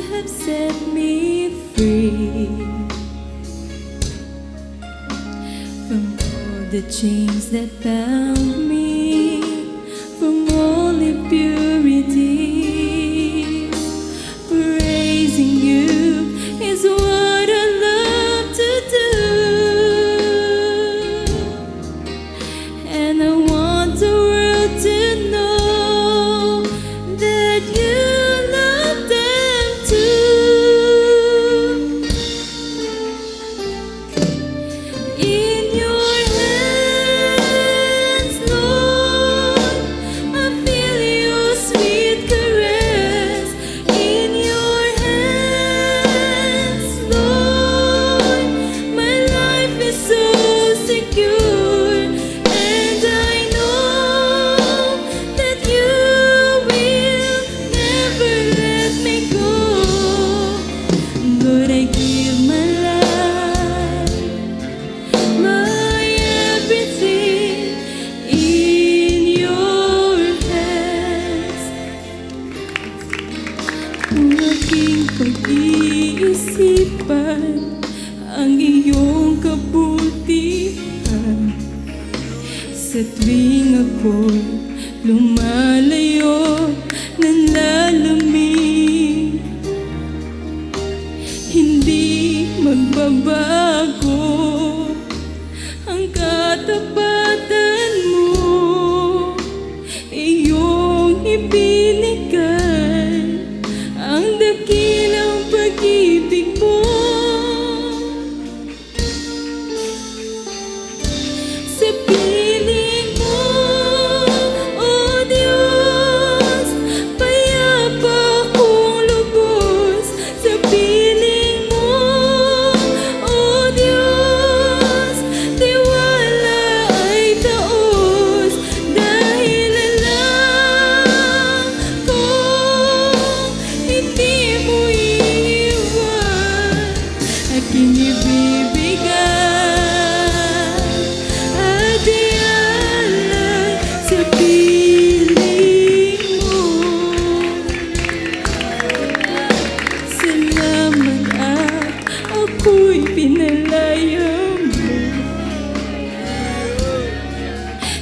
have set me free from all the chains that bound me, from all impurity. Praising you is what I love to do, and I want the world to know that you love them too. In your hands, Lord, I feel your sweet caress. In your hands, Lord, my life is so secure, and I know that you will never let me go. Lord, I give my life, my everything in your hands. Kung aking pag-iisipan ang iyong kabutihan, sa tuwing ako'y lumalayo ng lalamig, hindi magbabago ang katapatan mo, iyong ibinigay ang dakilang pag-ibig mo. Sa piling mo, O Diyos, payapa kong lubos. Sa piling mo, O Diyos, tiwala ay taos. Dahil alam kong hindi mo iiwan aking ibibigay at ialay sa piling mo. Salamat at ako'y pinalaya mo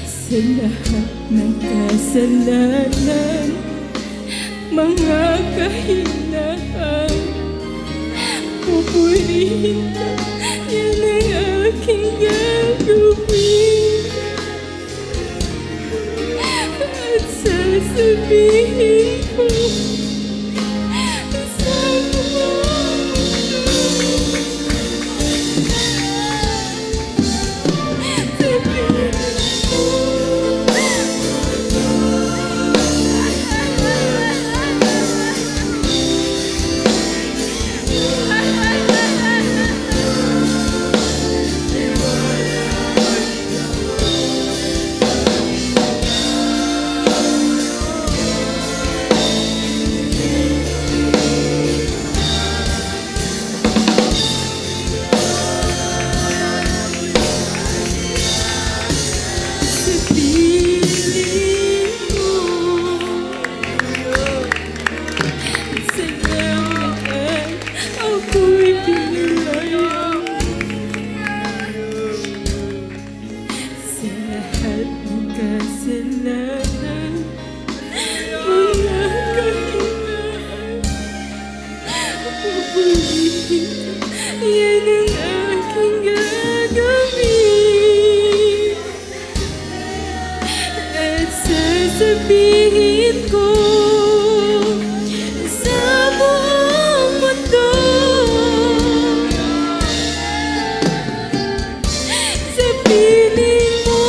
sa lahat ng kasalanan, mga kahinaan. Pupurihin ka, yan ang aking gagawin, at sasabihin ko sa mundo. Yan ang aking gagawin, at sasabihin ko sa buong mundo. Sa piling mo,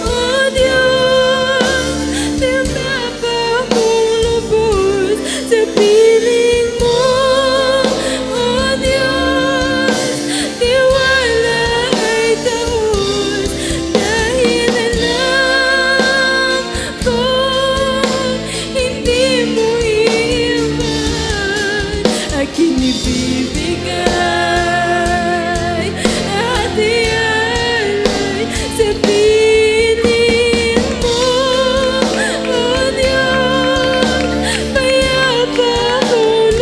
O Diyos, tinapa kong lubos. Sa piling mo, O Diyos, tiwala ay taos. Dahil alam ko hindi mo iwan aking ibibigay at ialay sa piling mo, O Diyos. Payapa kong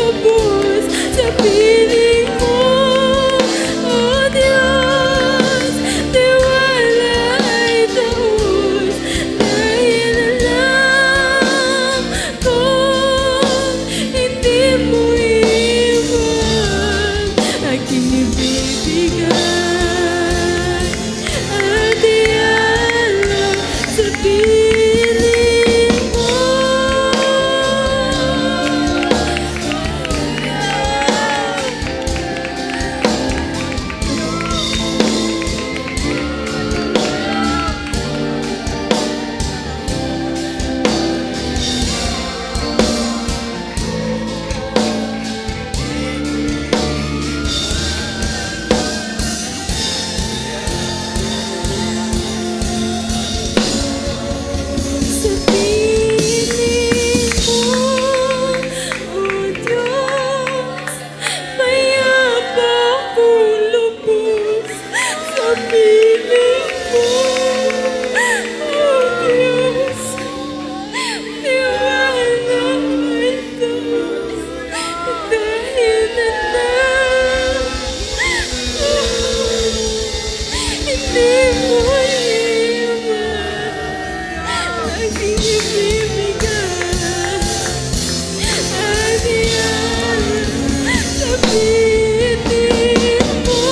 piling mo,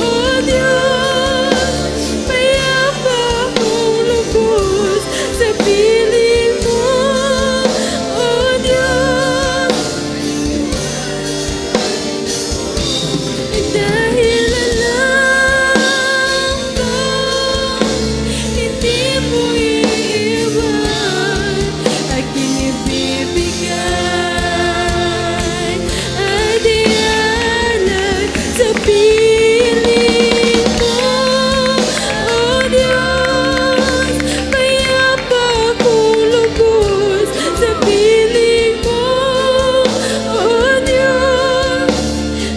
O Diyos. Payapa akong lubos sa piling mo, O Diyos. Dahil alam ko, hindi mo iiwan aking ibibigay at ialay sa piling mo, O Diyos. Payapa akong lubos sa piling mo, O Diyos.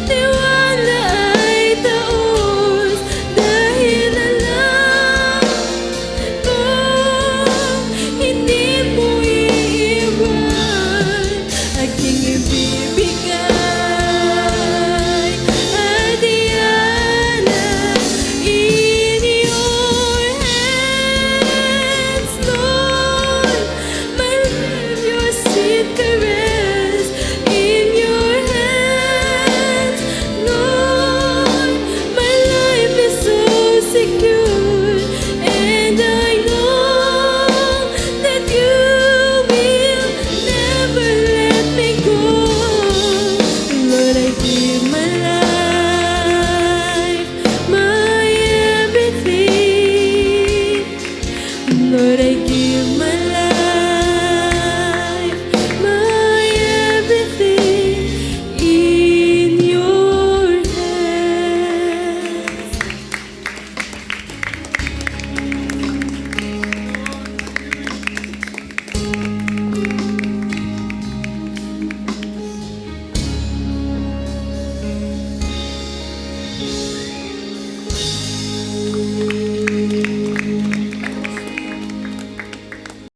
Tiwala ay taos dahil alam ko, hindi mo iiwan aking ibibigay at ialay in your hands, Lord. My life, your sweet caress in your hands, Lord. My life is so secure, and I know that you will never let me go. Lord, I give my life, my everything. Lord, I give my life, my everything in your hands.